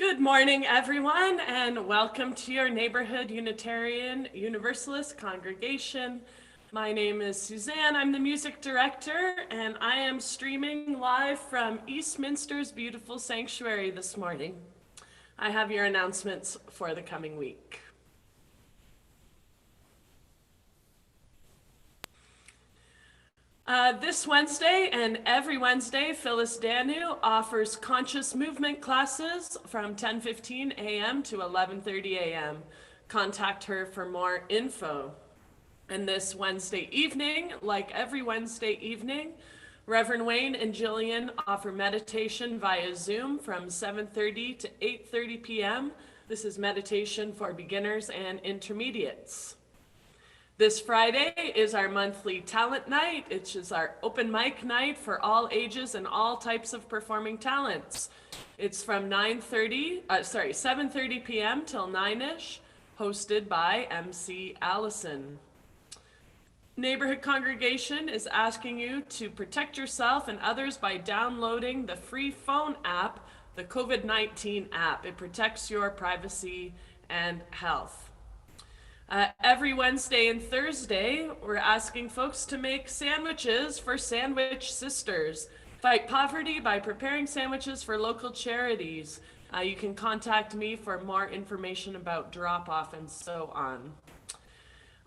Good morning, everyone, and welcome to your Neighborhood Unitarian Universalist congregation. My name is Suzanne. I'm the music director, and I am streaming live from Eastminster's beautiful sanctuary this morning. I have your announcements for the coming week. This Wednesday and every Wednesday, Phyllis Danu offers conscious movement classes from 10:15 a.m. to 11:30 a.m. Contact her for more info. And this Wednesday evening, like every Wednesday evening, Reverend Wayne and Jillian offer meditation via Zoom from 7:30 to 8:30 p.m. This is meditation for beginners and intermediates. This Friday is our monthly talent night. It's just our open mic night for all ages and all types of performing talents. It's from 7:30 p.m. till 9-ish, hosted by MC Allison. Neighborhood Congregation is asking you to protect yourself and others by downloading the free phone app, the COVID-19 app. It protects your privacy and health. Every Wednesday and Thursday, we're asking folks to make sandwiches for Sandwich Sisters. Fight poverty by preparing sandwiches for local charities. You can contact me for more information about drop-off and so on.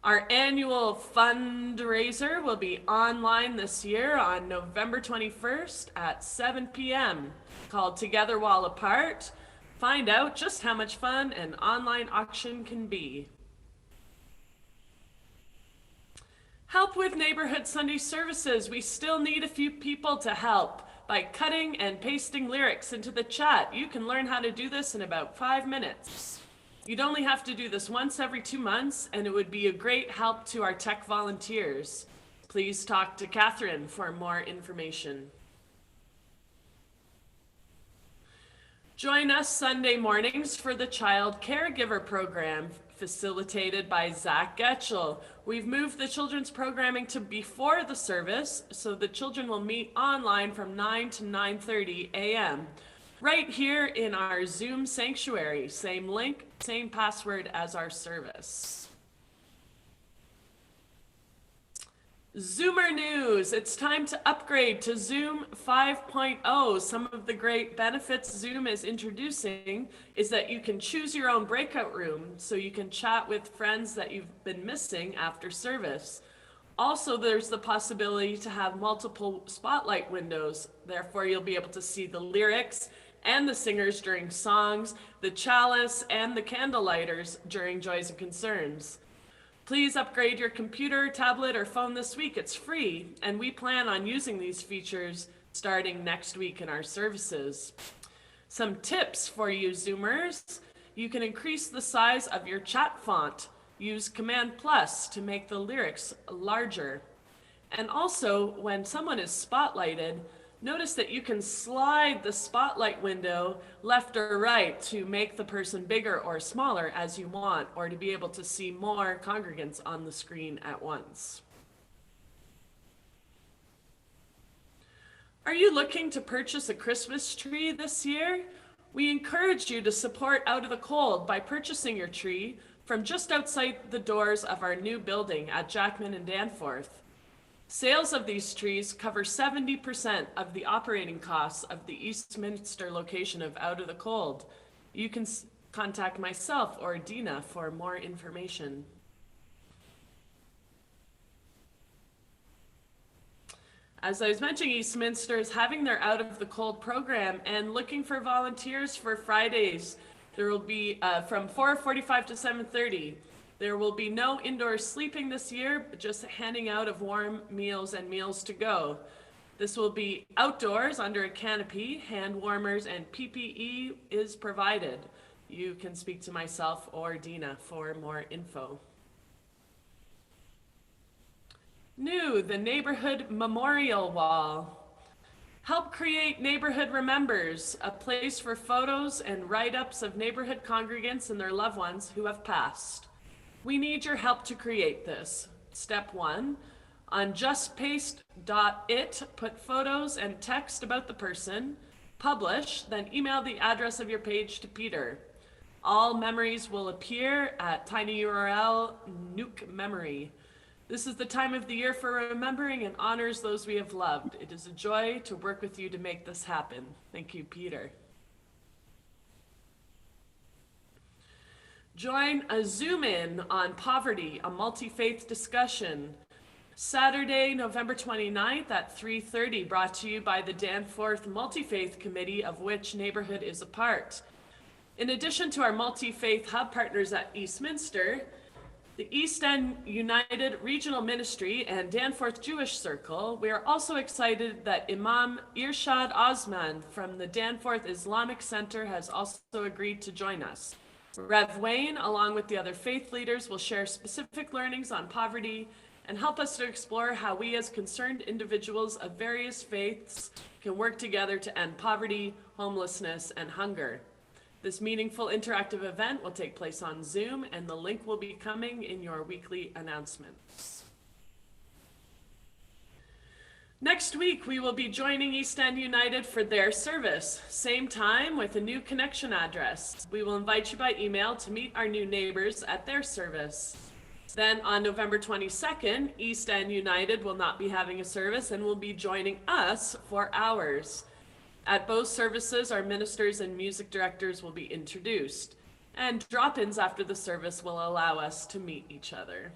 Our annual fundraiser will be online this year on November 21st at 7 p.m. called Together While Apart. Find out just how much fun an online auction can be. Help with Neighborhood Sunday services. We still need a few people to help by cutting and pasting lyrics into the chat. You can learn how to do this in about 5 minutes. You'd only have to do this once every 2 months, and it would be a great help to our tech volunteers. Please talk to Catherine for more information. Join us Sunday mornings for the Child Caregiver Program, facilitated by Zach Getchell. We've moved the children's programming to before the service, so the children will meet online from 9 to 9:30 a.m. right here in our Zoom sanctuary. Same link, same password as our service. Zoomer news. It's time to upgrade to Zoom 5.0. Some of the great benefits Zoom is introducing is that you can choose your own breakout room, so you can chat with friends that you've been missing after service. Also, there's the possibility to have multiple spotlight windows. Therefore, you'll be able to see the lyrics and the singers during songs, the chalice and the candlelighters during joys and concerns. Please upgrade your computer, tablet, or phone this week. It's free, and we plan on using these features starting next week in our services. Some tips for you Zoomers. You can increase the size of your chat font. Use Command Plus to make the lyrics larger. And also, when someone is spotlighted, notice that you can slide the spotlight window left or right to make the person bigger or smaller as you want, or to be able to see more congregants on the screen at once. Are you looking to purchase a Christmas tree this year? We encourage you to support Out of the Cold by purchasing your tree from just outside the doors of our new building at Jackman and Danforth. Sales of these trees cover 70% of the operating costs of the Eastminster location of Out of the Cold. You can contact myself or Dina for more information. As I was mentioning, Eastminster is having their Out of the Cold program and looking for volunteers for Fridays. There will be from 4:45 to 7:30. There will be no indoor sleeping this year, but just handing out of warm meals and meals to go. This will be outdoors under a canopy. Hand warmers and PPE is provided. You can speak to myself or Dina for more info. New, the Neighborhood Memorial Wall. Help create Neighborhood Remembers, a place for photos and write-ups of neighborhood congregants and their loved ones who have passed. We need your help to create this. Step 1, on justpaste.it, put photos and text about the person. publish, then email the address of your page to Peter. All memories will appear at tinyurl nuke memory. This is the time of the year for remembering and honors those we have loved. It is a joy to work with you to make this happen. Thank you, Peter. Join a Zoom in on poverty, a multi-faith discussion. Saturday, November 29th at 3:30, brought to you by the Danforth Multi-Faith Committee, of which Neighbourhood is a part. In addition to our multi-faith hub partners at Eastminster, the East End United Regional Ministry and Danforth Jewish Circle, we are also excited that Imam Irshad Osman from the Danforth Islamic Center has also agreed to join us. Rev Wayne, along with the other faith leaders, will share specific learnings on poverty and help us to explore how we as concerned individuals of various faiths can work together to end poverty, homelessness, and hunger. This meaningful interactive event will take place on Zoom, and the link will be coming in your weekly announcements. Next week, we will be joining East End United for their service, same time with a new connection address. We will invite you by email to meet our new neighbors at their service. Then on November 22nd, East End United will not be having a service and will be joining us for ours. At both services, our ministers and music directors will be introduced, and drop-ins after the service will allow us to meet each other.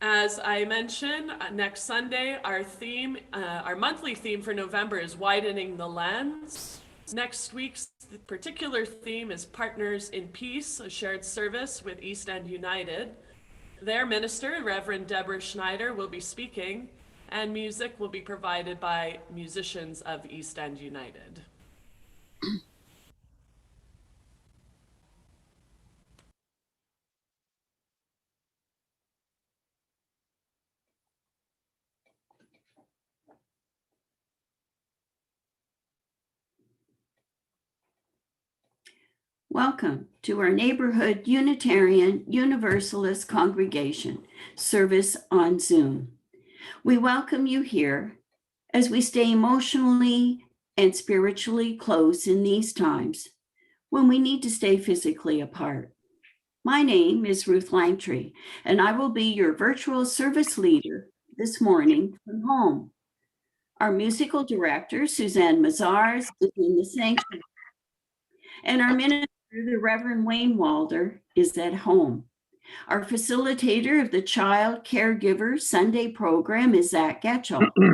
As I mentioned, next Sunday, our monthly theme for November is Widening the Lens. Next week's particular theme is Partners in Peace, a shared service with East End United. Their minister, Reverend Deborah Schneider, will be speaking, and music will be provided by musicians of East End United. Welcome to our Neighborhood Unitarian Universalist Congregation service on Zoom. We welcome you here as we stay emotionally and spiritually close in these times when we need to stay physically apart. My name is Ruth Langtree, and I will be your virtual service leader this morning from home. Our musical director, Suzanne Mazars, is in the sanctuary, and our minister, the Reverend Wayne Walder, is at home. Our facilitator of the Child Caregiver Sunday program is Zach Getchell, who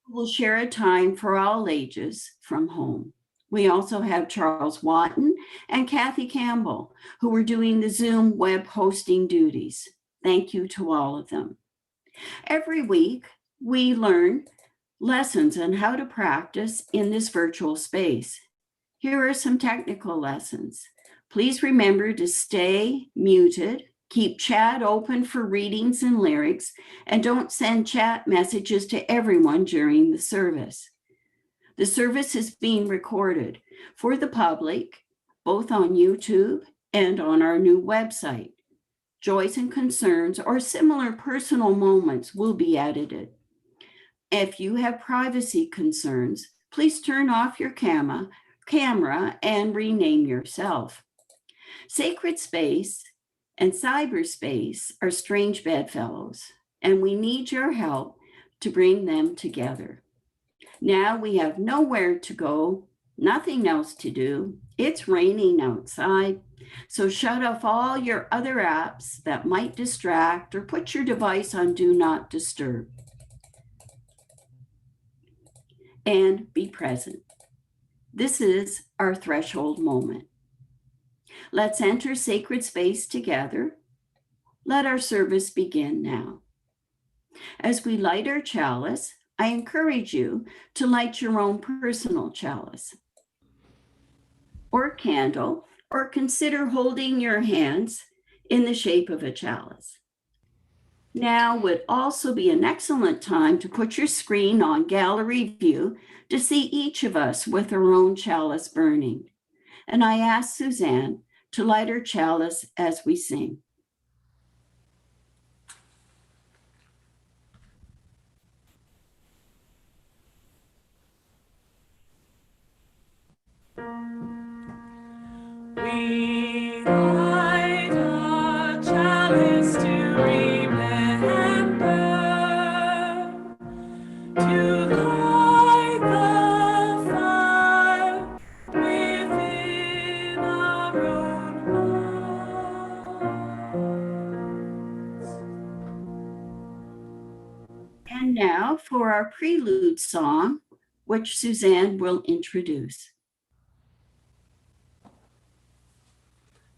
will share a time for all ages from home. We also have Charles Watton and Kathy Campbell, who are doing the Zoom web hosting duties. Thank you to all of them. Every week, we learn lessons on how to practice in this virtual space. Here are some technical lessons. Please remember to stay muted, keep chat open for readings and lyrics, and don't send chat messages to everyone during the service. The service is being recorded for the public, both on YouTube and on our new website. Joys and concerns or similar personal moments will be edited. If you have privacy concerns, please turn off your camera and rename yourself. Sacred space and cyberspace are strange bedfellows, and we need your help to bring them together. Now we have nowhere to go, nothing else to do. It's raining outside, so shut off all your other apps that might distract or put your device on Do Not Disturb. And be present. This is our threshold moment. Let's enter sacred space together. Let our service begin now. As we light our chalice, I encourage you to light your own personal chalice or candle, or consider holding your hands in the shape of a chalice. Now would also be an excellent time to put your screen on gallery view to see each of us with our own chalice burning. And I ask Suzanne to light her chalice as we sing. We light a chalice to remember, to light the fire within our own hearts. And now for our prelude song, which Suzanne will introduce.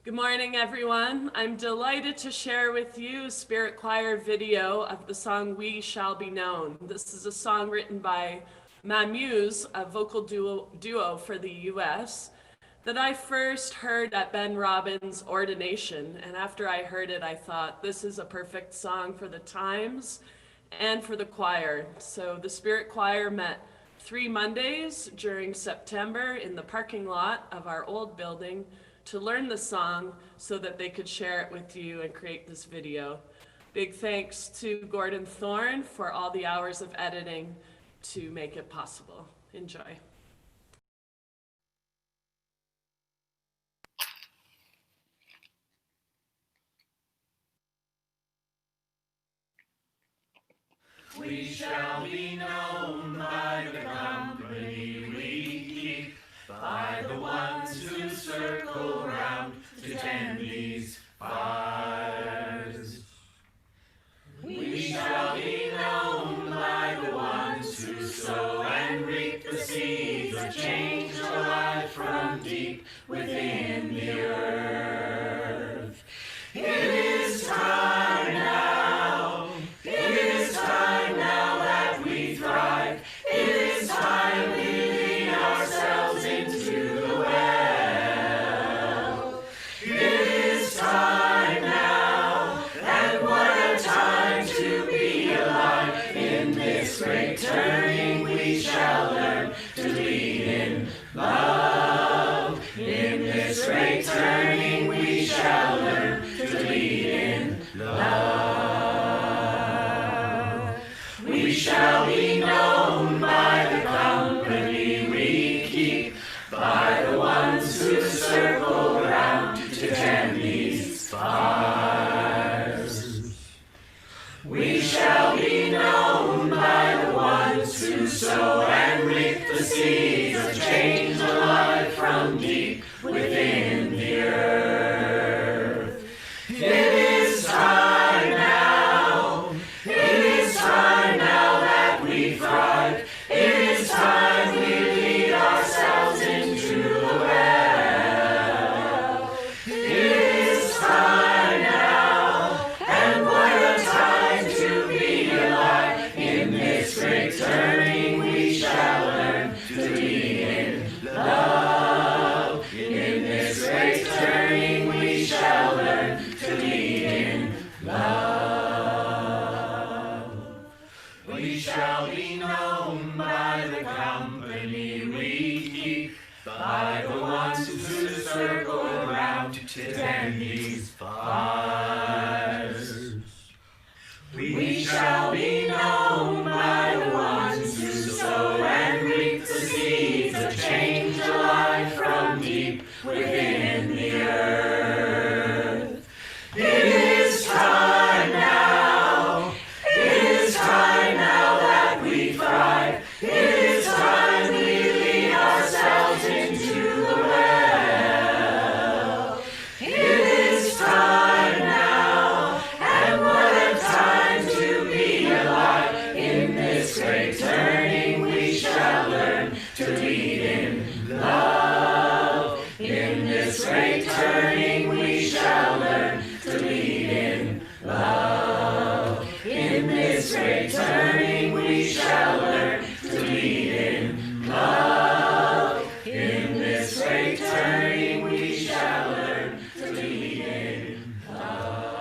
Good morning, everyone. I'm delighted to share with you a Spirit Choir video of the song We Shall Be Known. This is a song written by Mamuse, a vocal duo for the US, that I first heard at Ben Robbins' ordination. And after I heard it, I thought, this is a perfect song for the times and for the choir. So the Spirit Choir met 3 Mondays during September in the parking lot of our old building to learn the song so that they could share it with you and create this video. Big thanks to Gordon Thorne for all the hours of editing to make it possible. Enjoy. We shall be known by the company we keep, by the ones who circle round to tend these fires. We shall be known by the ones who sow and reap the seeds of change alive from deep within the earth. It is time now. It is time now that we thrive. It is time leading ourselves into the well. It is time now, and what a time to be alive. In this great turning we shall learn to lead in love. In this great turning we shall learn to lead in love. We shall be known by the company we keep, by the ones who circle round to tend these fires. We shall be known by the ones who sow and reap the seeds of change alive from deep within the earth. It is time now. It is time now that we thrive. It is time we lead ourselves into the well. It is time now, and what a time to be alive. In this great turning we shall learn to lead in love. In this great turning we shall learn to lead in love. We shall be known by the company we keep, by the ones who circle around to tend these fires. We shall be known by the ones who sow and reap the seeds of change alive from deep within the earth. It is time now. It is time now that we thrive. It is time we lead ourselves into the well. It is time now, and what a time to be alive. In this great turning we shall learn to lead in love. In this great turning we shall learn to lead in love. In this great turning we shall learn to lead in love. In this great turning we shall learn to lead in love.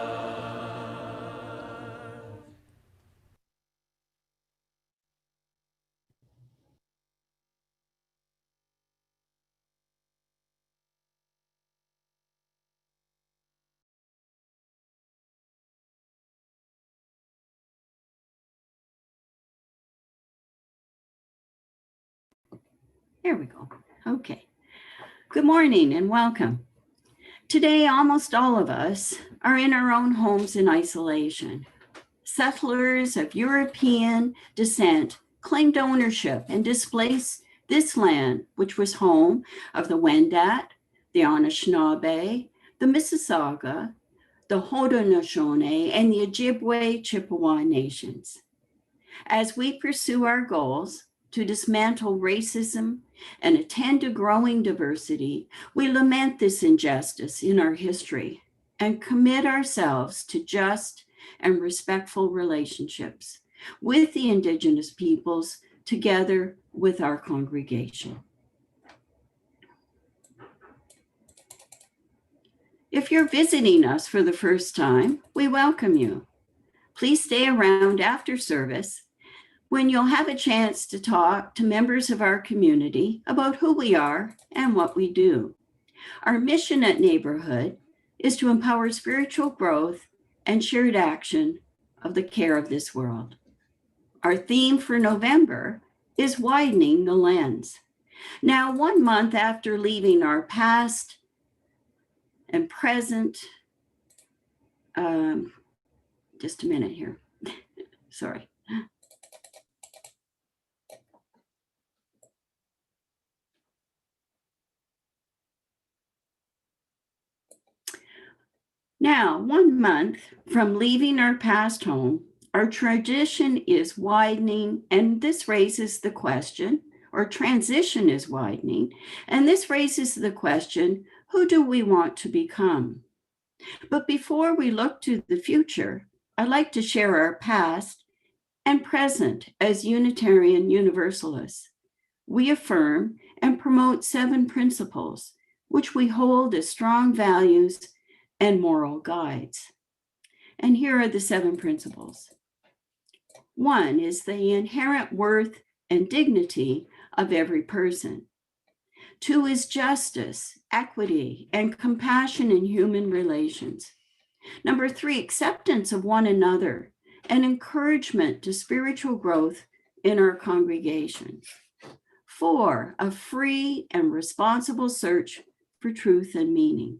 There we go. Okay. Good morning and welcome. Today, almost all of us are in our own homes in isolation. Settlers of European descent claimed ownership and displaced this land, which was home of the Wendat, the Anishinaabe, the Mississauga, the Haudenosaunee, and the Ojibwe Chippewa nations. As we pursue our goals to dismantle racism and attend to growing diversity, we lament this injustice in our history and commit ourselves to just and respectful relationships with the Indigenous peoples together with our congregation. If you're visiting us for the first time, we welcome you. Please stay around after service when you'll have a chance to talk to members of our community about who we are and what we do. Our mission at Neighbourhood is to empower spiritual growth and shared action of the care of this world. Our theme for November is widening the lens. Now, 1 month after leaving our past and present, just a minute here, sorry. Now, 1 month from leaving our past home, our tradition is widening, and this raises the question, or transition is widening, and this raises the question, who do we want to become? But before we look to the future, I'd like to share our past and present as Unitarian Universalists. We affirm and promote 7 principles, which we hold as strong values and moral guides. And here are the 7 principles. 1 is the inherent worth and dignity of every person. 2 is justice, equity, and compassion in human relations. Number 3, acceptance of one another and encouragement to spiritual growth in our congregation. 4, a free and responsible search for truth and meaning.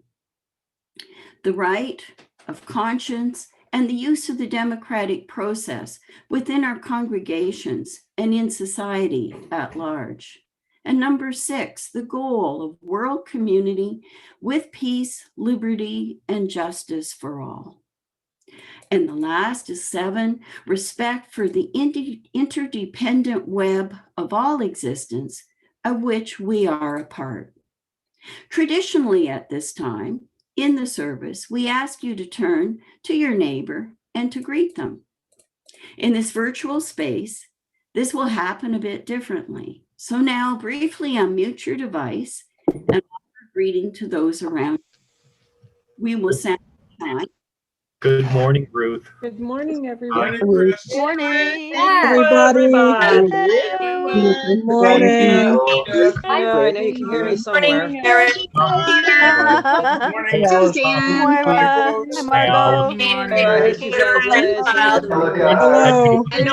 The right of conscience and the use of the democratic process within our congregations and in society at large. And number 6, the goal of world community with peace, liberty, and justice for all. And the last is 7, respect for the interdependent web of all existence, of which we are a part. Traditionally at this time, in the service, we ask you to turn to your neighbor and to greet them. In this virtual space, this will happen a bit differently. So now briefly unmute your device and offer a greeting to those around you. We will sound time. Good morning, Ruth. Good morning, everyone. Morning, Chris. Morning. Everybody. Good Morning. Hi, I know you can hear me somewhere. Morning. Moira. Hi, Margot. Hey, Suzanne. Hello. Hey,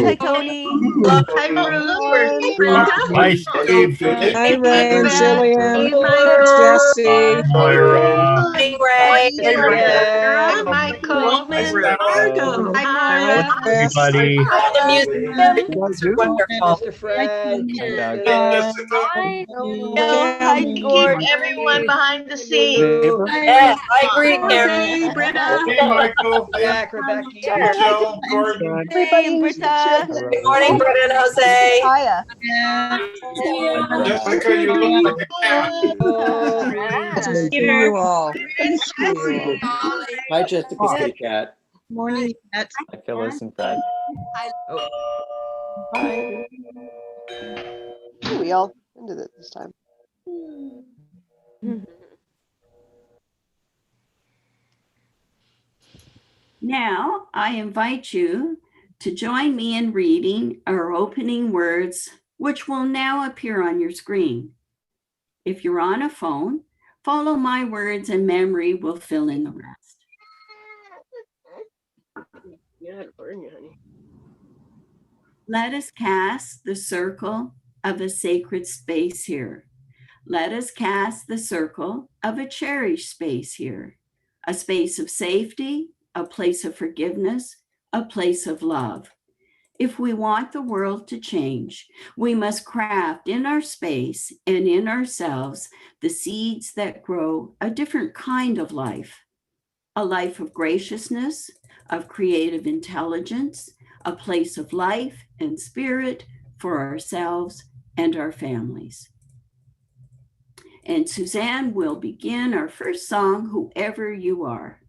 Hi, Tony. Hi, Bruce. Brenda. Hi, Steve. Hi, Ray, Jillian. Michael. Jesse. Myra. Sarah, Michael. Margo. Hi, Chris. Everybody. Mr. Fred. Hi, Gord. Everyone behind the scenes. I agree, Karen. Hey, Britta. Hey, Michael. Back, Rebecca. Joe, Gordon. Hey, and Britta. Good morning, Britta and Jose. Hiya. Jessica, you look like a cat. Oh, you all. Hi, Jessica Kitty Cat. Morning. Hi, Phyllis and Fred. Hi. We all ended it this time. Now, I invite you to join me in reading our opening words, which will now appear on your screen. If you're on a phone, follow my words and memory will fill in the rest. Let us cast the circle of a sacred space here. Let us cast the circle of a cherished space here, a space of safety, a place of forgiveness, a place of love. If we want the world to change, we must craft in our space and in ourselves the seeds that grow a different kind of life, a life of graciousness, of creative intelligence, a place of life and spirit for ourselves and our families. And Suzanne will begin our first song, Whoever You Are.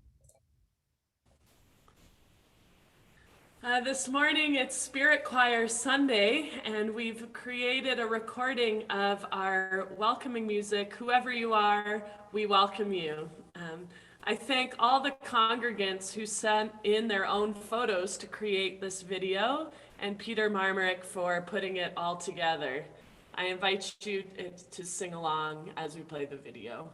This morning it's Spirit Choir Sunday, and we've created a recording of our welcoming music, Whoever You Are, We Welcome You. I thank all the congregants who sent in their own photos to create this video, and Peter Marmerick for putting it all together. I invite you to sing along as we play the video.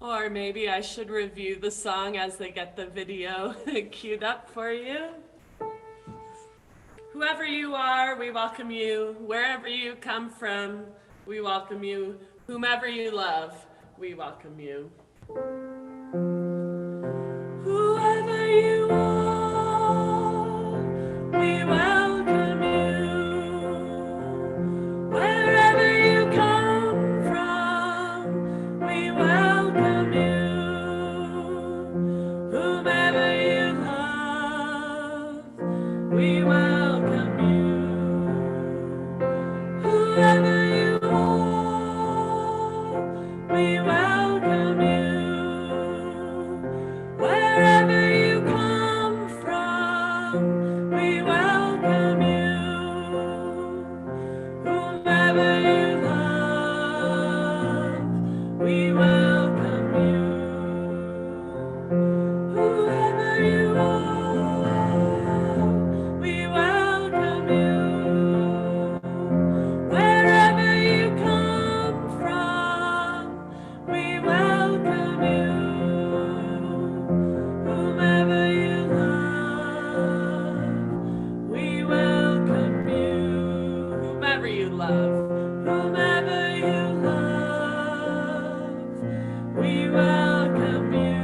Or maybe I should review the song as they get the video queued up for you. Whoever you are, we welcome you. Wherever you come from, we welcome you. Whomever you love, we welcome you. Whoever you are, we welcome you. Wherever you come from, we welcome you. Whomever you love, we welcome you. Whoever you are, we welcome you. Wherever you come from, we welcome you. Whomever you love, we welcome you. Whoever you are, we welcome you. Wherever you come from, we welcome you. Whomever you love, we welcome you. Whomever you love, whomever you love, we welcome you.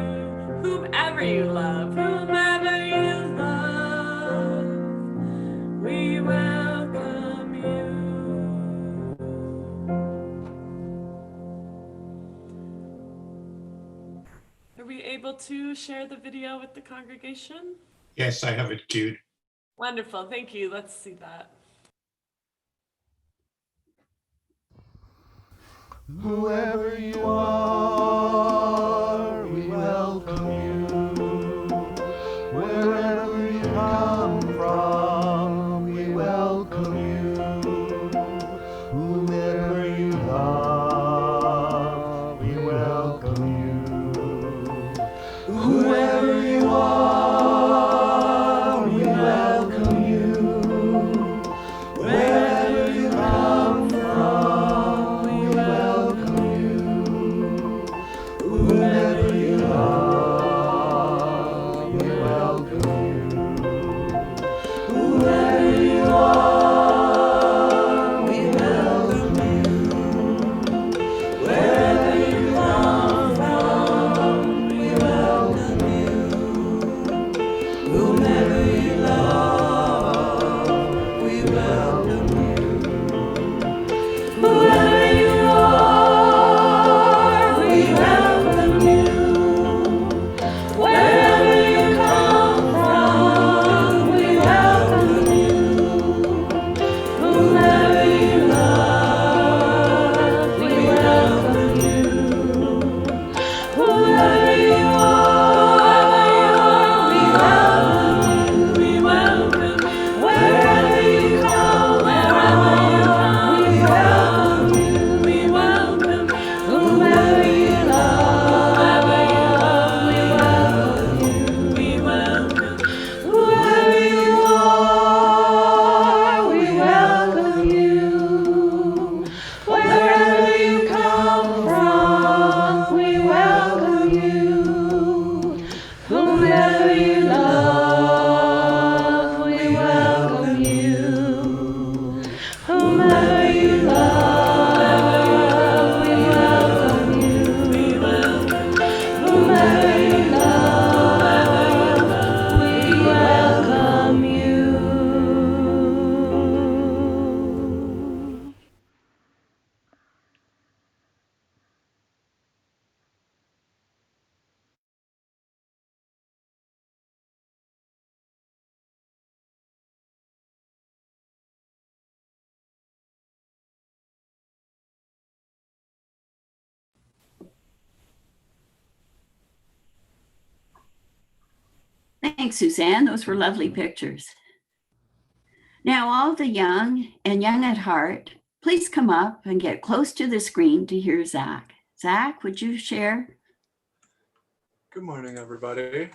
Whomever you love, whomever you love, we welcome you. Are we able to share the video with the congregation? Yes, I have it queued. Wonderful, thank you. Let's see that. Whoever you are, we welcome you. Wherever you come from, we welcome you. Whomever you love, we welcome you. Whoever you are, we welcome you. Wherever you come from, we welcome you. Whoever you love, we welcome you. Whoever you are, we welcome you. Wherever you come from, we welcome you. Thanks, Suzanne. Those were lovely pictures. Now, all the young and young at heart, please come up and get close to the screen to hear Zach. Zach, would you share? Good morning, everybody.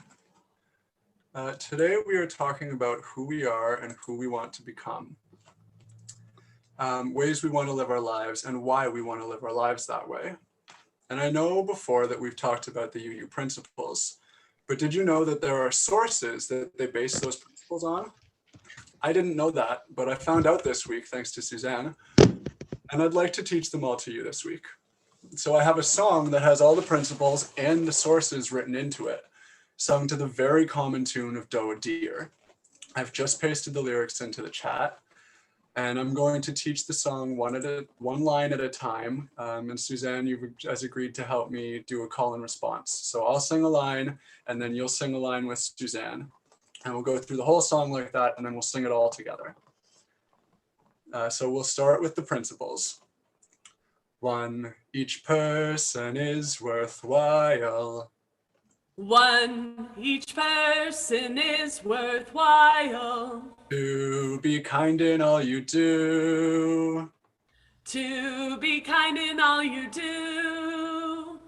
Today we are talking about who we are and who we want to become. Ways we want to live our lives and why we want to live our lives that way. And I know before that we've talked about the UU principles, but did you know that there are sources that they base those principles on? I didn't know that, but I found out this week thanks to Suzanne, and I'd like to teach them all to you this week. So I have a song that has all the principles and the sources written into it, sung to the very common tune of Doe a Deer. I've just pasted the lyrics into the chat, and I'm going to teach the song one line at a time. And Suzanne, you've agreed to help me do a call and response. So I'll sing a line, and then you'll sing a line with Suzanne. And we'll go through the whole song like that, and then we'll sing it all together. So we'll start with the principles. 1, each person is worthwhile. 1, each person is worthwhile. 2, be kind in all you do. 2, be kind in all you do.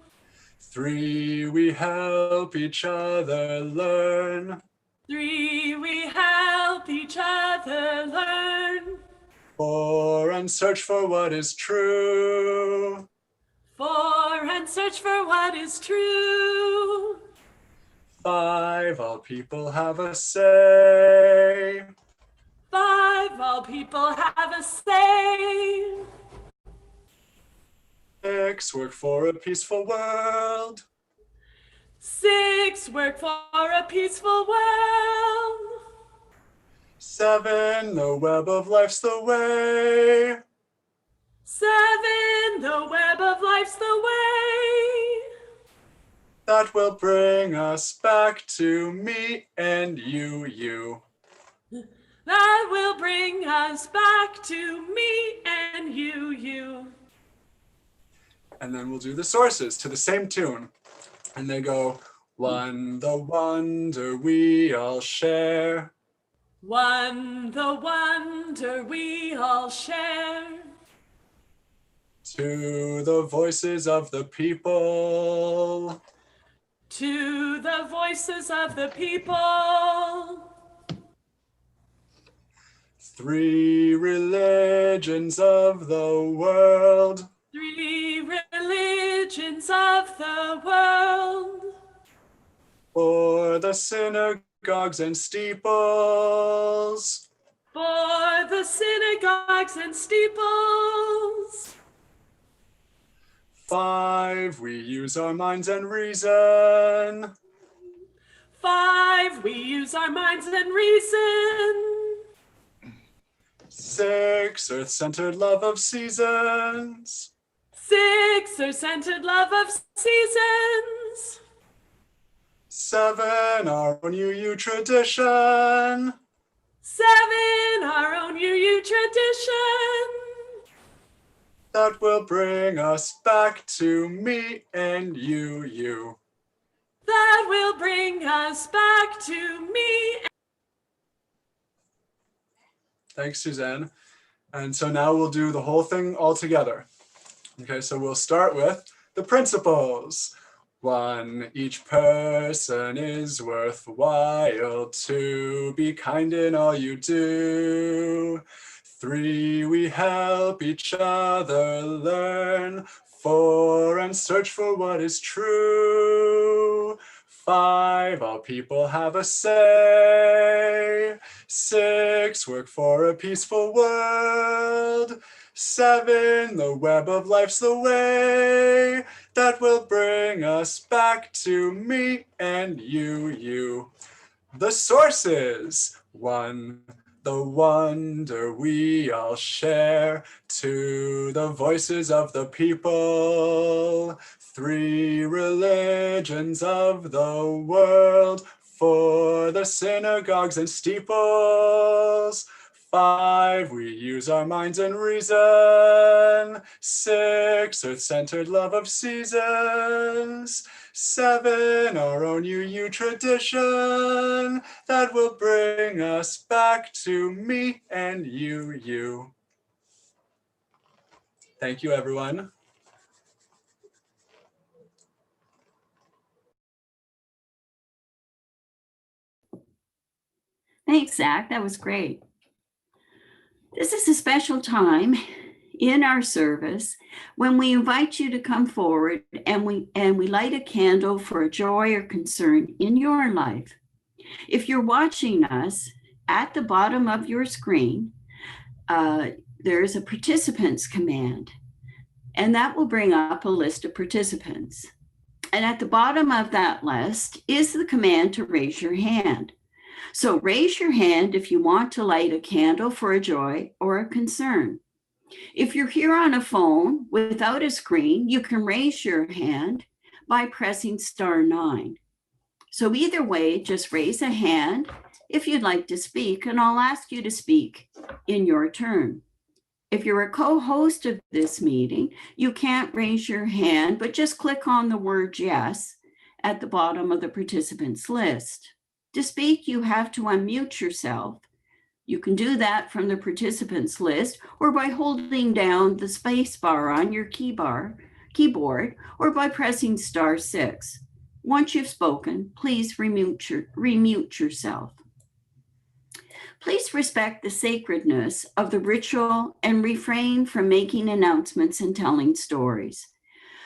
3, we help each other learn. 3, we help each other learn. 4, and search for what is true. 4, and search for what is true. 5, all people have a say. 5, all people have a say. 6, work for a peaceful world. 6, work for a peaceful world. 7, the web of life's the way. 7, the web of life's the way. That will bring us back to me and you. That will bring us back to me and you. And then we'll do the sources to the same tune. And they go, 1, the wonder we all share. 1, the wonder we all share. 2, the voices of the people. 2, the voices of the people. 3, religions of the world. 3, religions of the world. 4, the synagogues and steeples. 4, the synagogues and steeples. 5, we use our minds and reason. 5, we use our minds and reason. 6, earth-centered love of seasons. 6, earth-centered love of seasons. 7, our own UU tradition. 7, our own UU tradition. That will bring us back to me and you. That will bring us back to me. Thanks, Suzanne. And so now we'll do the whole thing all together. Okay, so we'll start with the principles. 1, each person is worthwhile. 2, be kind in all you do. 3, we help each other learn. 4, and search for what is true. 5, all people have a say. 6, work for a peaceful world. 7, the web of life's the way. That will bring us back to me and you. The sources. 1, the wonder we all share. 2, the voices of the people. 3, religions of the world. 4, the synagogues and steeples. 5, we use our minds and reason. 6, earth-centered love of seasons. 7, our own UU tradition that will bring us back to me and you. Thank you, everyone. Thanks, Zach. That was great. This is a special time in our service when we invite you to come forward and we light a candle for a joy or concern in your life. If you're watching us, at the bottom of your screen, there's a participants command, and that will bring up a list of participants. And at the bottom of that list is the command to raise your hand. So raise your hand if you want to light a candle for a joy or a concern. If you're here on a phone without a screen, you can raise your hand by pressing *9. So either way, just raise a hand if you'd like to speak, and I'll ask you to speak in your turn. If you're a co-host of this meeting, you can't raise your hand, but just click on the word yes at the bottom of the participants list. To speak, you have to unmute yourself. You can do that from the participants list or by holding down the space bar on your keyboard or by pressing *6. Once you've spoken, please remute yourself. Please respect the sacredness of the ritual and refrain from making announcements and telling stories.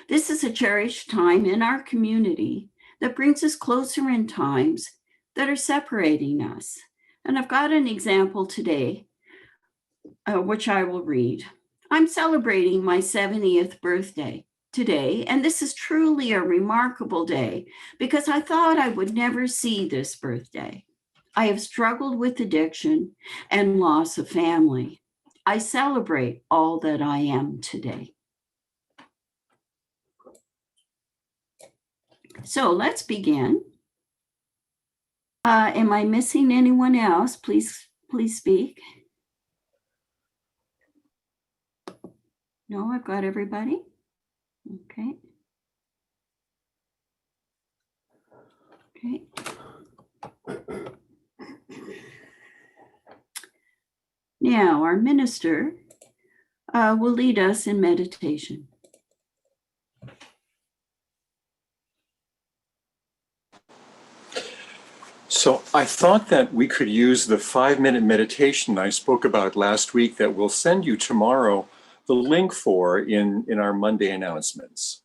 This is a cherished time in our community that brings us closer in times that are separating us. And I've got an example today, which I will read. I'm celebrating my 70th birthday today, and this is truly a remarkable day because I thought I would never see this birthday. I have struggled with addiction and loss of family. I celebrate all that I am today. So let's begin. Am I missing anyone else? Please speak. No, I've got everybody. Okay. Okay. Now, our minister will lead us in meditation. So I thought that we could use the 5-minute meditation I spoke about last week that we'll send you tomorrow the link for in our Monday announcements.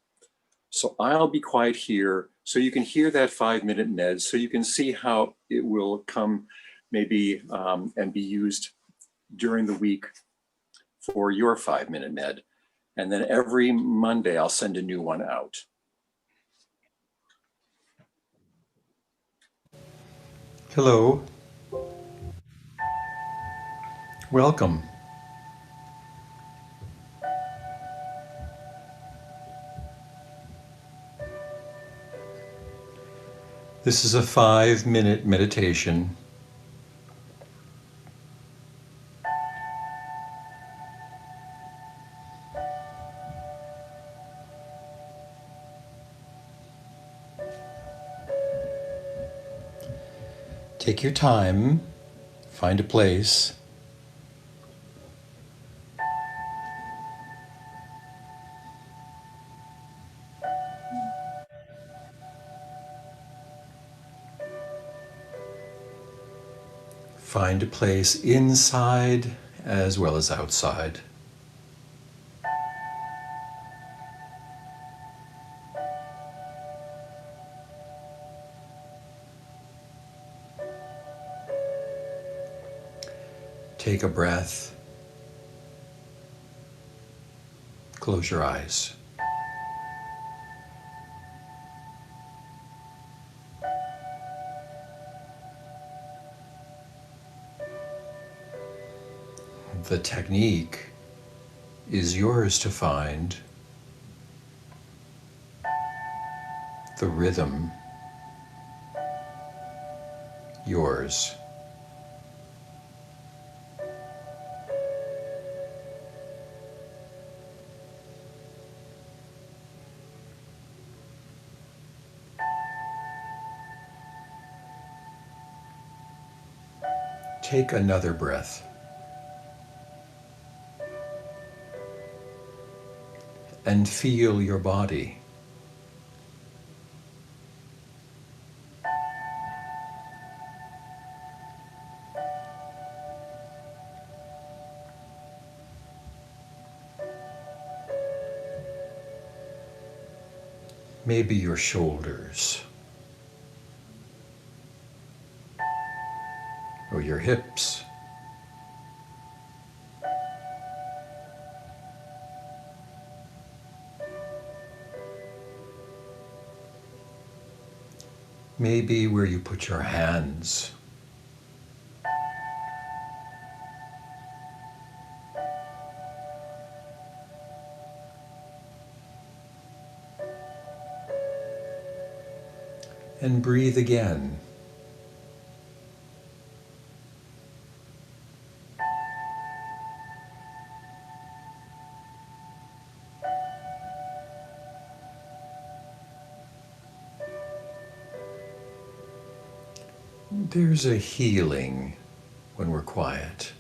So I'll be quiet here so you can hear that 5-minute med, so you can see how it will come maybe and be used during the week for your 5-minute med. And then every Monday I'll send a new one out. Hello. Welcome. This is a 5-minute meditation. Take your time, find a place. Find a place inside as well as outside. Take a breath. Close your eyes. The technique is yours to find. The rhythm, yours. Take another breath. And feel your body. Maybe your shoulders, or your hips, maybe where you put your hands, and breathe again. There's a healing when we're quiet.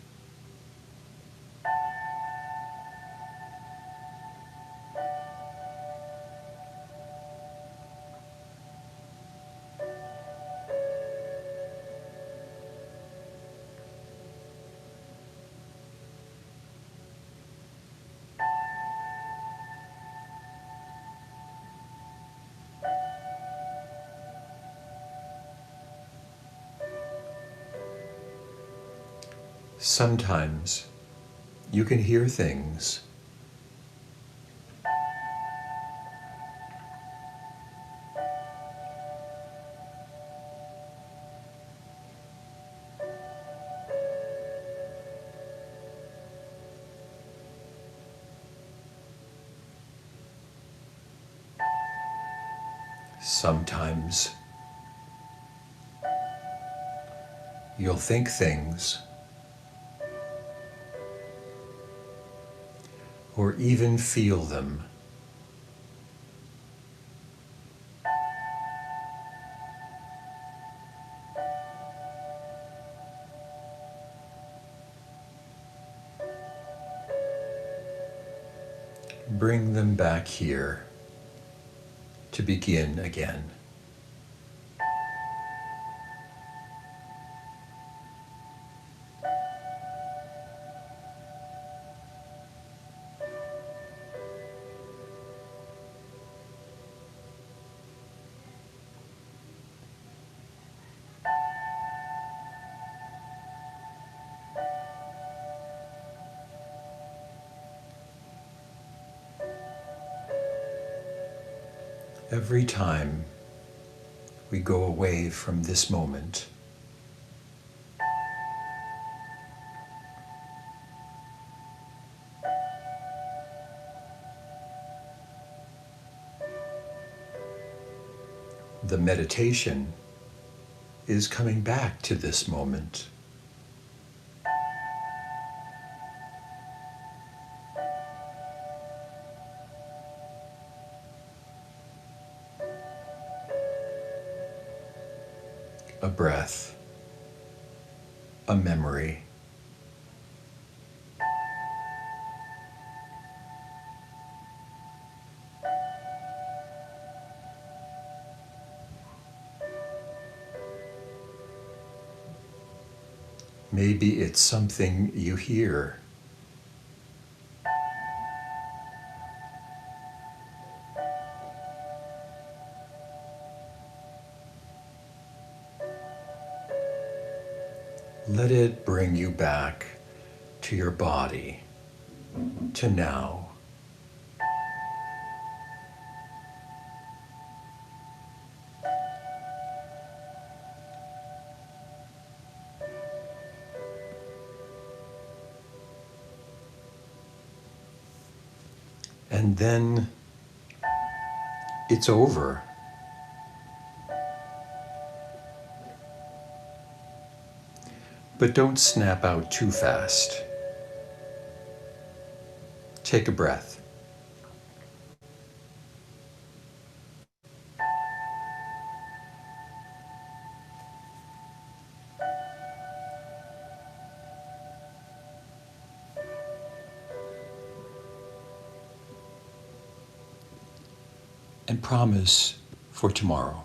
Sometimes you can hear things. Sometimes you'll think things, or even feel them. Bring them back here to begin again. Every time we go away from this moment, the meditation is coming back to this moment. A breath, a memory, maybe it's something you hear. Let it bring you back to your body, to now. And then it's over. But don't snap out too fast. Take a breath. and promise for tomorrow.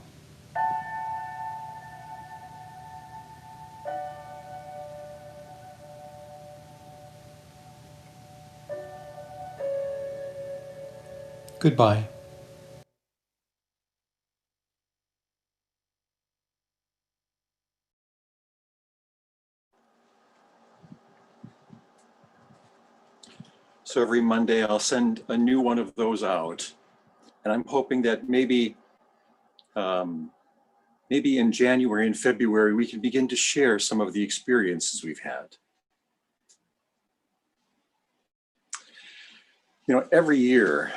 Goodbye. So every Monday I'll send a new one of those out. And I'm hoping that maybe in January and February, we can begin to share some of the experiences we've had. You know, every year,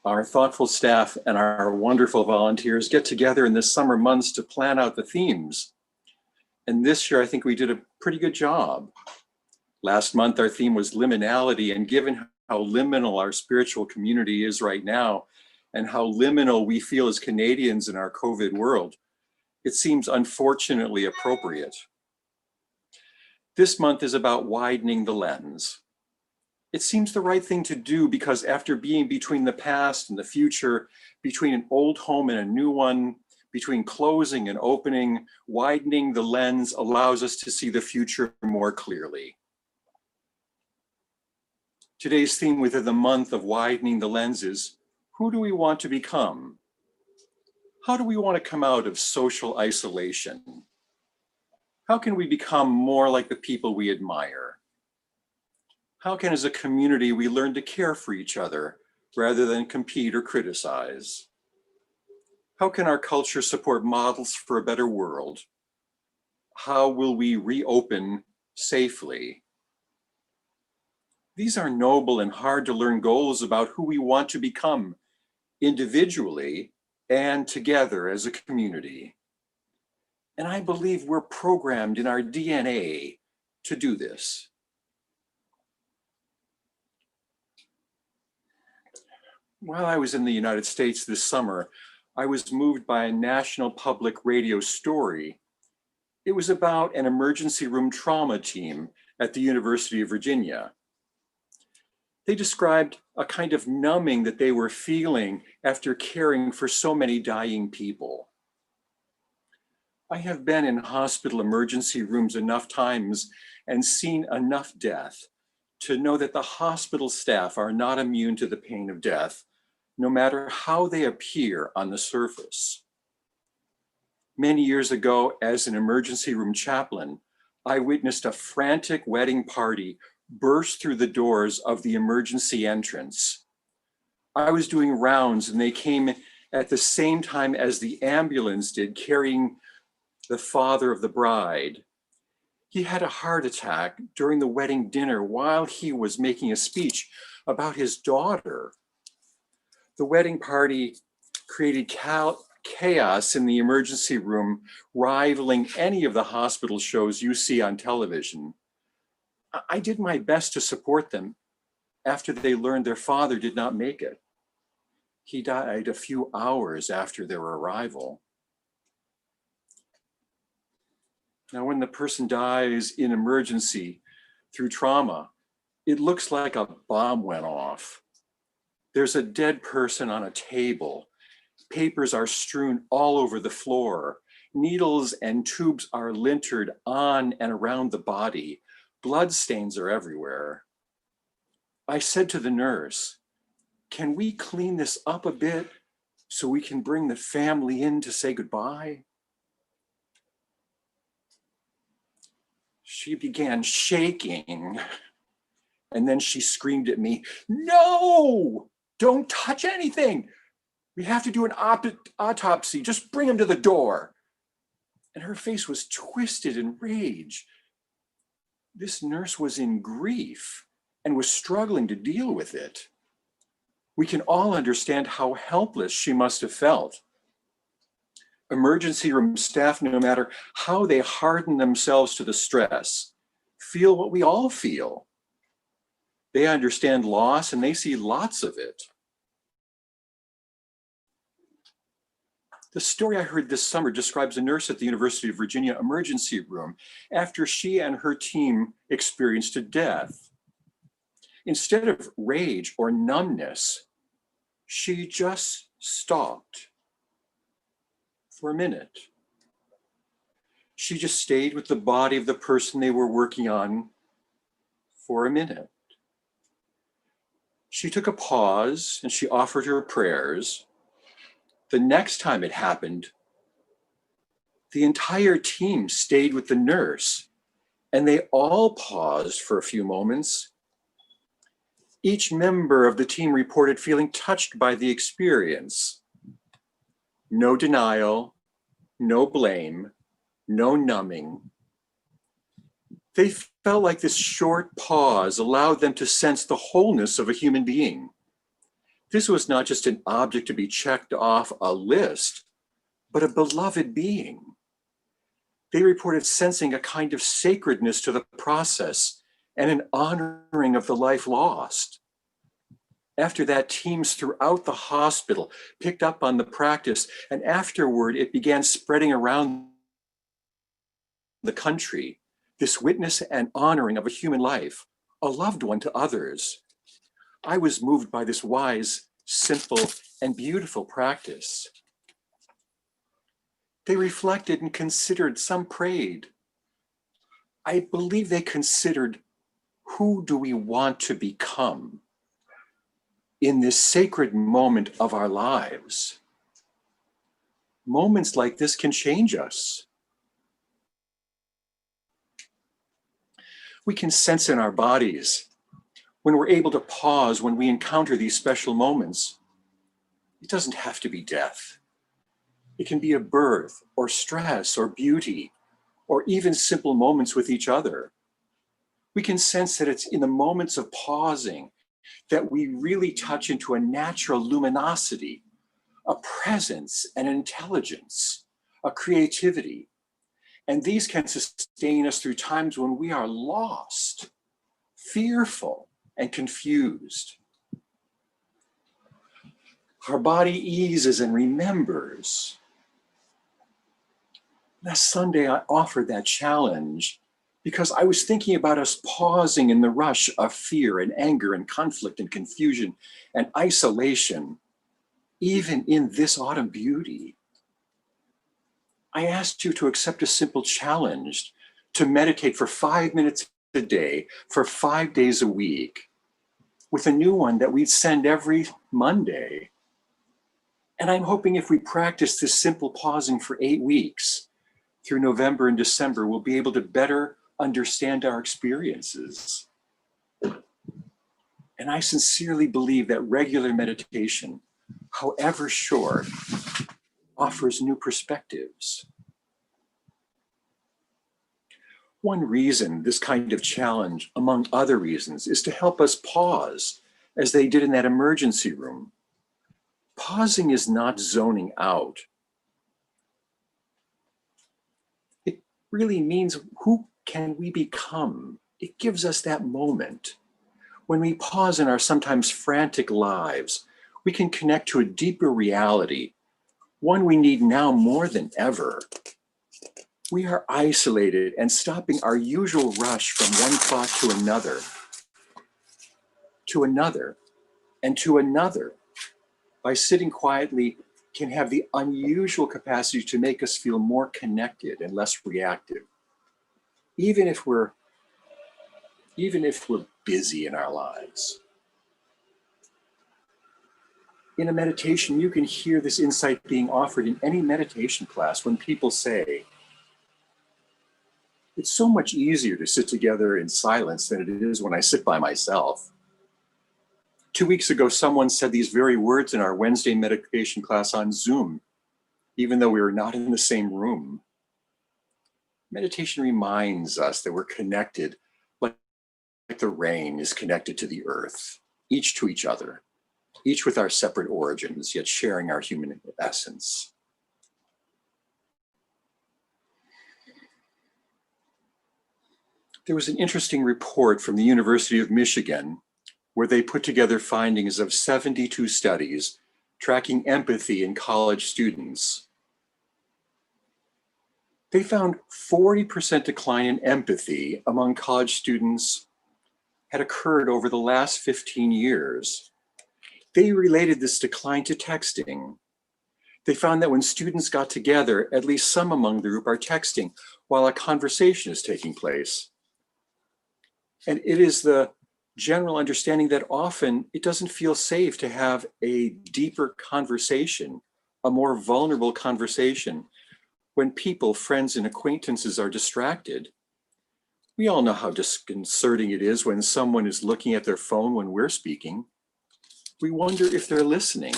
our thoughtful staff and our wonderful volunteers get together in the summer months to plan out the themes. And this year, I think we did a pretty good job. Last month, our theme was liminality, and given how liminal our spiritual community is right now, and how liminal we feel as Canadians in our COVID world, it seems unfortunately appropriate. This month is about widening the lens. It seems the right thing to do because after being between the past and the future, between an old home and a new one, between closing and opening, widening the lens allows us to see the future more clearly. Today's theme within the month of widening the lens is, who do we want to become? How do we want to come out of social isolation? How can we become more like the people we admire? How can, as a community, we learn to care for each other rather than compete or criticize? How can our culture support models for a better world? How will we reopen safely? These are noble and hard to learn goals about who we want to become individually and together as a community. And I believe we're programmed in our DNA to do this. While I was in the United States this summer, I was moved by a national public radio story. It was about an emergency room trauma team at the University of Virginia. They described a kind of numbing that they were feeling after caring for so many dying people. I have been in hospital emergency rooms enough times and seen enough death to know that the hospital staff are not immune to the pain of death, no matter how they appear on the surface. Many years ago, as an emergency room chaplain, I witnessed a frantic wedding party burst through the doors of the emergency entrance. I was doing rounds and they came at the same time as the ambulance did, carrying the father of the bride. He had a heart attack during the wedding dinner while he was making a speech about his daughter. The wedding party created chaos in the emergency room, rivaling any of the hospital shows you see on television. I did my best to support them after they learned their father did not make it. He died a few hours after their arrival. Now, when the person dies in emergency through trauma, it looks like a bomb went off. There's a dead person on a table. Papers are strewn all over the floor. Needles and tubes are littered on and around the body. Blood stains are everywhere. I said to the nurse, "Can we clean this up a bit so we can bring the family in to say goodbye?" She began shaking, and then she screamed at me, "No, don't touch anything. We have to do an autopsy. Just bring him to the door." And her face was twisted in rage. This nurse was in grief and was struggling to deal with it. We can all understand how helpless she must have felt. Emergency room staff, no matter how they harden themselves to the stress, feel what we all feel. They understand loss and they see lots of it. The story I heard this summer describes a nurse at the University of Virginia emergency room after she and her team experienced a death. Instead of rage or numbness, she just stopped for a minute. She just stayed with the body of the person they were working on for a minute. She took a pause and she offered her prayers. The next time it happened, the entire team stayed with the nurse and they all paused for a few moments. Each member of the team reported feeling touched by the experience. No denial, no blame, no numbing. They felt like this short pause allowed them to sense the wholeness of a human being. This was not just an object to be checked off a list, but a beloved being. They reported sensing a kind of sacredness to the process and an honoring of the life lost. After that, teams throughout the hospital picked up on the practice, and afterward it began spreading around the country, this witness and honoring of a human life, a loved one to others. I was moved by this wise, simple, and beautiful practice. They reflected and considered, some prayed. I believe they considered, who do we want to become in this sacred moment of our lives? Moments like this can change us. We can sense in our bodies when we're able to pause when we encounter these special moments. It doesn't have to be death. It can be a birth or stress or beauty or even simple moments with each other. We can sense that it's in the moments of pausing that we really touch into a natural luminosity, a presence, an intelligence, a creativity. And these can sustain us through times when we are lost, fearful, and confused. Our body eases and remembers. Last Sunday, I offered that challenge because I was thinking about us pausing in the rush of fear and anger and conflict and confusion and isolation, even in this autumn beauty. I asked you to accept a simple challenge to meditate for 5 minutes a day for 5 days a week, with a new one that we'd send every Monday. And I'm hoping if we practice this simple pausing for 8 weeks through November and December, we'll be able to better understand our experiences. And I sincerely believe that regular meditation, however short, offers new perspectives. One reason this kind of challenge, among other reasons, is to help us pause, as they did in that emergency room. Pausing is not zoning out. It really means, who can we become? It gives us that moment. When we pause in our sometimes frantic lives, we can connect to a deeper reality, one we need now more than ever. We are isolated and stopping our usual rush from one thought to another, and to another. By sitting quietly can have the unusual capacity to make us feel more connected and less reactive, even if we're busy in our lives. In a meditation, you can hear this insight being offered in any meditation class when people say, it's so much easier to sit together in silence than it is when I sit by myself. 2 weeks ago, someone said these very words in our Wednesday meditation class on Zoom, even though we were not in the same room. Meditation reminds us that we're connected like the rain is connected to the earth, each to each other, each with our separate origins, yet sharing our human essence. There was an interesting report from the University of Michigan where they put together findings of 72 studies tracking empathy in college students. They found 40% decline in empathy among college students had occurred over the last 15 years. They related this decline to texting. They found that when students got together, at least some among the group are texting while a conversation is taking place. And it is the general understanding that often it doesn't feel safe to have a deeper conversation, a more vulnerable conversation, when people, friends, and acquaintances are distracted. We all know how disconcerting it is when someone is looking at their phone when we're speaking. We wonder if they're listening.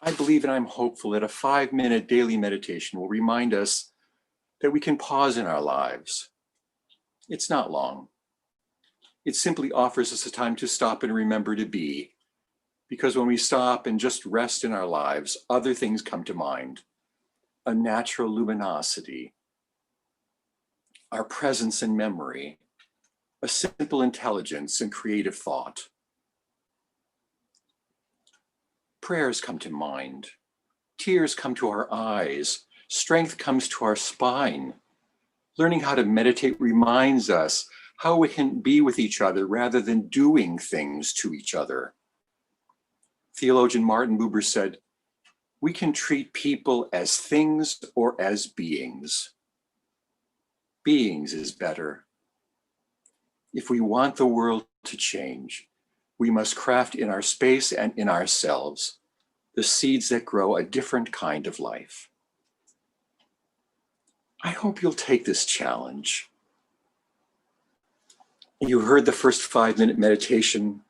I believe and I'm hopeful that a 5-minute daily meditation will remind us that we can pause in our lives. It's not long. It simply offers us a time to stop and remember to be, because when we stop and just rest in our lives, other things come to mind. A natural luminosity, our presence and memory, a simple intelligence and creative thought. Prayers come to mind. Tears come to our eyes. Strength comes to our spine. Learning how to meditate reminds us how we can be with each other rather than doing things to each other. Theologian Martin Buber said, "We can treat people as things or as beings. Beings is better. If we want the world to change, we must craft in our space and in ourselves the seeds that grow a different kind of life." I hope you'll take this challenge. You heard the first 5-minute meditation.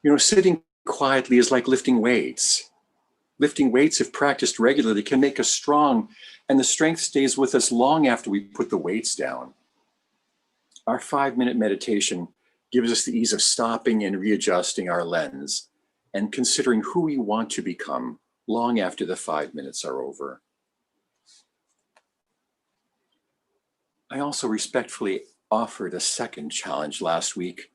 You know, sitting quietly is like lifting weights. Lifting weights, if practiced regularly, can make us strong, and the strength stays with us long after we put the weights down. Our 5-minute meditation gives us the ease of stopping and readjusting our lens and considering who we want to become long after the 5 minutes are over. I also respectfully offered a second challenge last week.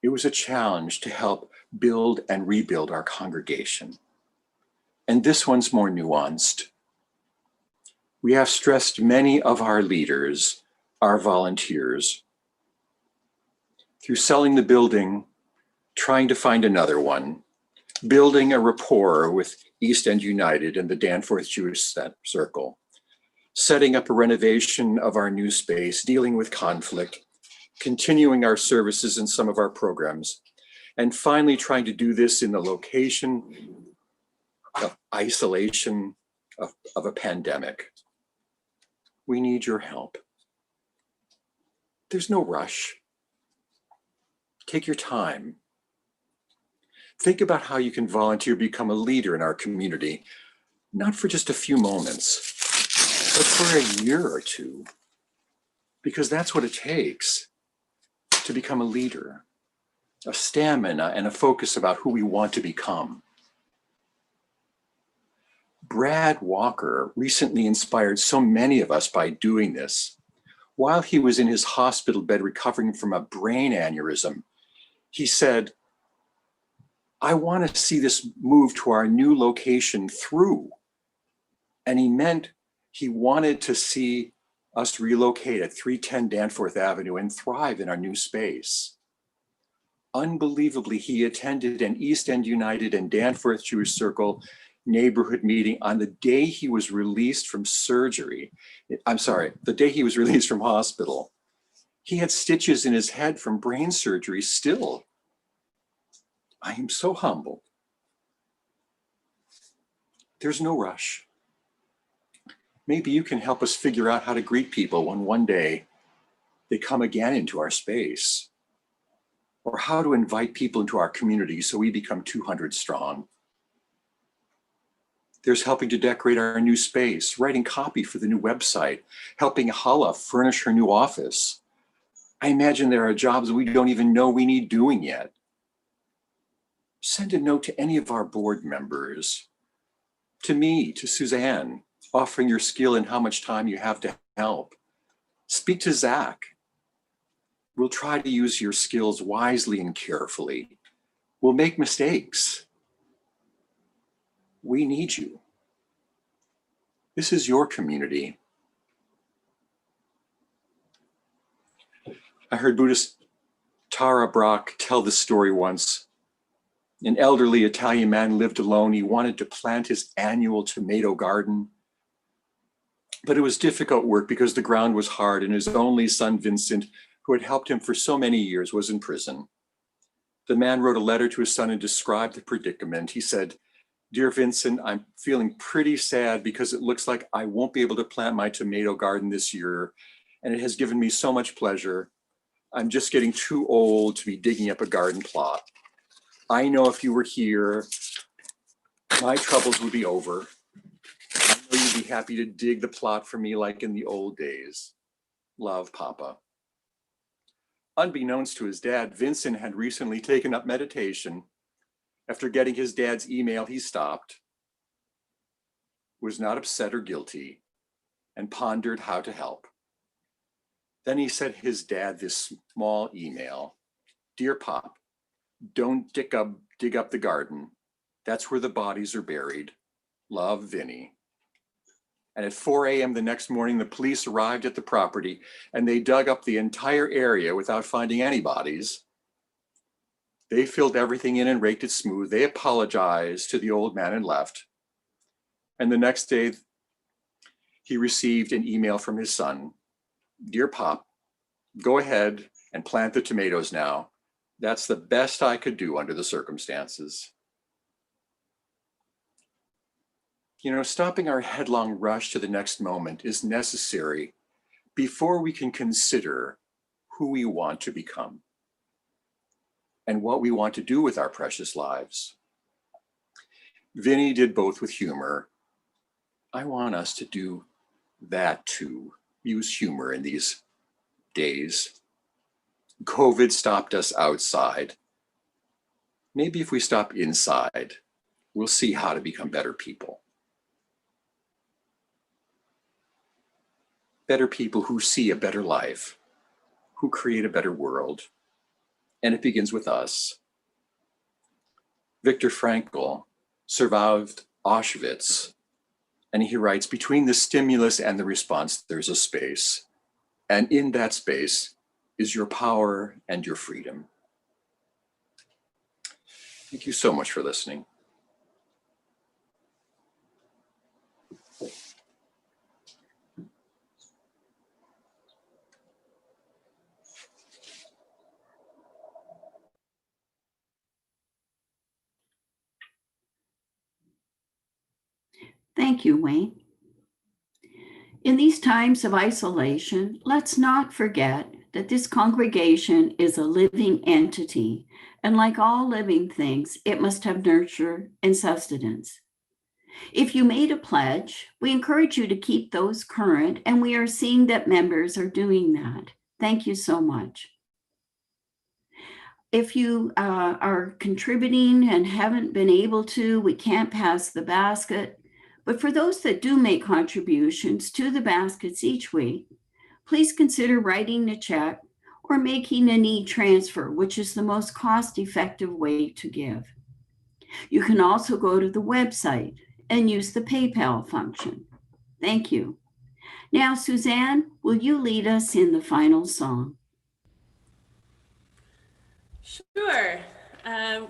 It was a challenge to help build and rebuild our congregation. And this one's more nuanced. We have stressed many of our leaders, our volunteers, through selling the building, trying to find another one, building a rapport with East End United and the Danforth Jewish Circle, setting up a renovation of our new space, dealing with conflict, continuing our services in some of our programs, and finally trying to do this in the location of isolation of a pandemic. We need your help. There's no rush. Take your time. Think about how you can volunteer, become a leader in our community, not for just a few moments, but for a year or two, because that's what it takes to become a leader, a stamina and a focus about who we want to become. Brad Walker recently inspired so many of us by doing this. While he was in his hospital bed recovering from a brain aneurysm, he said, "I want to see this move to our new location through." And he meant he wanted to see us relocate at 310 Danforth Avenue and thrive in our new space. Unbelievably, he attended an East End United and Danforth Jewish Circle neighborhood meeting on the day he was released from surgery. The day he was released from hospital. He had stitches in his head from brain surgery still. I am so humbled. There's no rush. Maybe you can help us figure out how to greet people when one day they come again into our space, or how to invite people into our community so we become 200 strong. There's helping to decorate our new space, writing copy for the new website, helping Hala furnish her new office. I imagine there are jobs we don't even know we need doing yet. Send a note to any of our board members, to me, to Suzanne, offering your skill and how much time you have to help. Speak to Zach. We'll try to use your skills wisely and carefully. We'll make mistakes. We need you. This is your community. I heard Buddhist Tara Brach tell this story once. An elderly Italian man lived alone. He wanted to plant his annual tomato garden, but it was difficult work because the ground was hard and his only son, Vincent, who had helped him for so many years, was in prison. The man wrote a letter to his son and described the predicament. He said, "Dear Vincent, I'm feeling pretty sad because it looks like I won't be able to plant my tomato garden this year, and it has given me so much pleasure. I'm just getting too old to be digging up a garden plot. I know if you were here, my troubles would be over. I know you'd be happy to dig the plot for me like in the old days. Love, Papa." Unbeknownst to his dad, Vincent had recently taken up meditation. After getting his dad's email, he stopped, was not upset or guilty, and pondered how to help. Then he sent his dad this small email. "Dear Pop, don't dig up the garden. That's where the bodies are buried. Love, Vinny." And at 4 a.m. the next morning, the police arrived at the property and they dug up the entire area without finding any bodies. They filled everything in and raked it smooth. They apologized to the old man and left. And the next day, he received an email from his son. "Dear Pop, go ahead and plant the tomatoes now. That's the best I could do under the circumstances." You know, stopping our headlong rush to the next moment is necessary before we can consider who we want to become and what we want to do with our precious lives. Vinny did both with humor. I want us to do that too, use humor in these days. COVID stopped us outside. Maybe if we stop inside, we'll see how to become better people. Better people who see a better life, who create a better world. And it begins with us. Viktor Frankl survived Auschwitz, and he writes, "Between the stimulus and the response, there's a space. And in that space is your power and your freedom." Thank you so much for listening. Thank you, Wayne. In these times of isolation, let's not forget that this congregation is a living entity, and like all living things, it must have nurture and sustenance. If you made a pledge, we encourage you to keep those current, and we are seeing that members are doing that. Thank you so much. If you are contributing and haven't been able to, we can't pass the basket. But for those that do make contributions to the baskets each week, please consider writing a check or making an e-transfer, which is the most cost-effective way to give. You can also go to the website and use the PayPal function. Thank you. Now, Suzanne, will you lead us in the final song? Sure.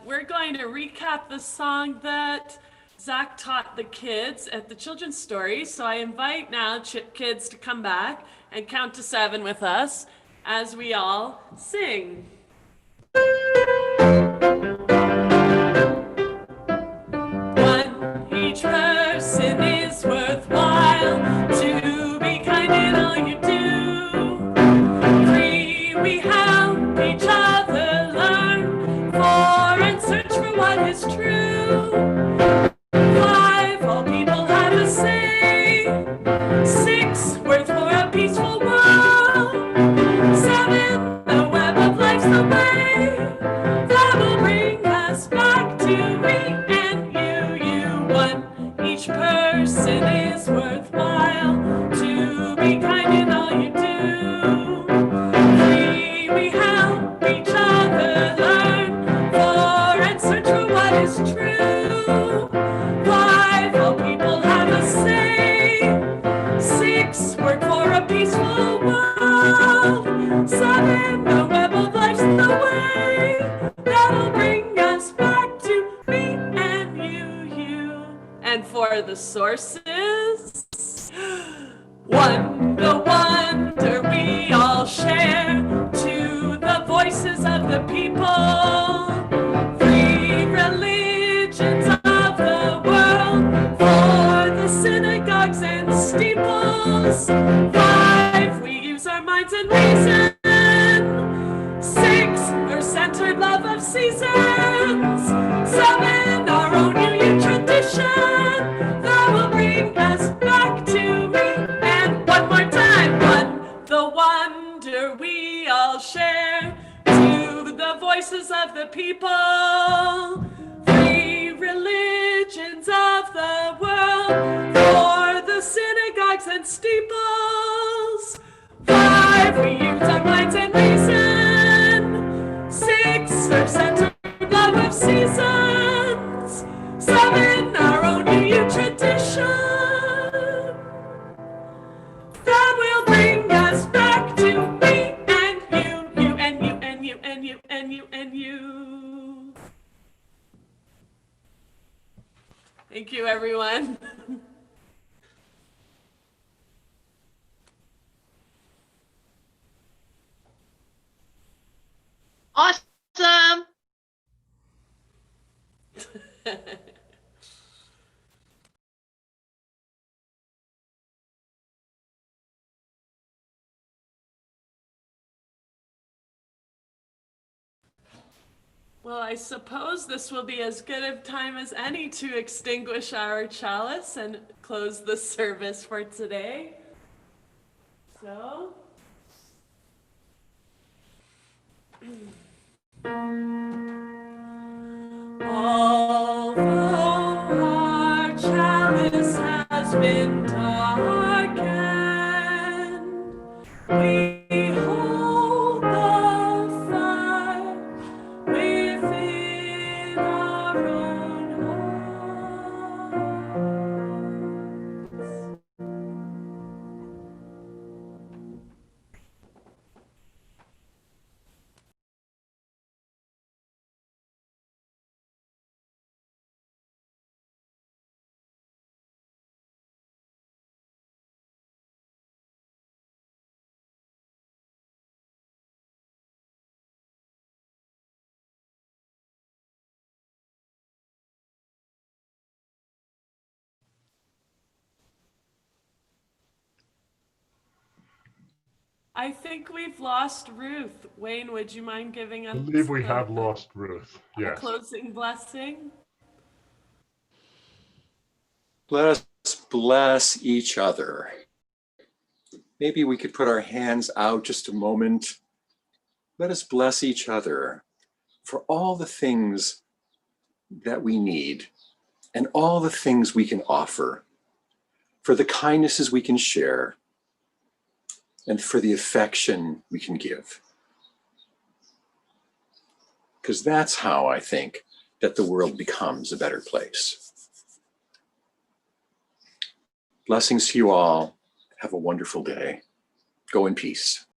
We're going to recap the song that Zach taught the kids at the children's story. So I invite now kids to come back and count to 7 with us as we all sing. 1, each person is worthwhile, to be kind in all you do. 3, we help each other learn, 4, and search for what is true. 5, all people have a say. 6, worth for a peaceful world. 7, the web of life's the way that will bring us back to me and you. 1, each person is worthwhile, to be kind in all you do. 3, we help each other learn, 4, and search for what is true. 5, all people have a say. 6, work for a peaceful world. 7, for the sources. One, the wonder we all share, to the voices of the people. Three religions of the world, for the synagogues and steeples. Five, we use our minds and reason. Six, our centered love of seasons. Seven, our own New Year tradition that will bring us back to me. And one more time, one, the wonder we all share, to the voices of the people. Three religions of the world, for the synagogues and steeples. Five, we use our minds and reason. Six, our centered love of seasons. Seven, our own New Year tradition that will bring us back to me and you and you and you and you and you and you. Thank you, everyone. Awesome. Well, I suppose this will be as good a time as any to extinguish our chalice and close the service for today. So. Although our chalice has been darkened, we hold the fire within our own hearts. I think we've lost Ruth. Wayne, would you mind giving us I believe we have lost Ruth. a Yes. closing blessing? Let us bless each other. Maybe we could put our hands out just a moment. Let us bless each other for all the things that we need and all the things we can offer, for the kindnesses we can share, and for the affection we can give. Because that's how I think that the world becomes a better place. Blessings to you all. Have a wonderful day. Go in peace.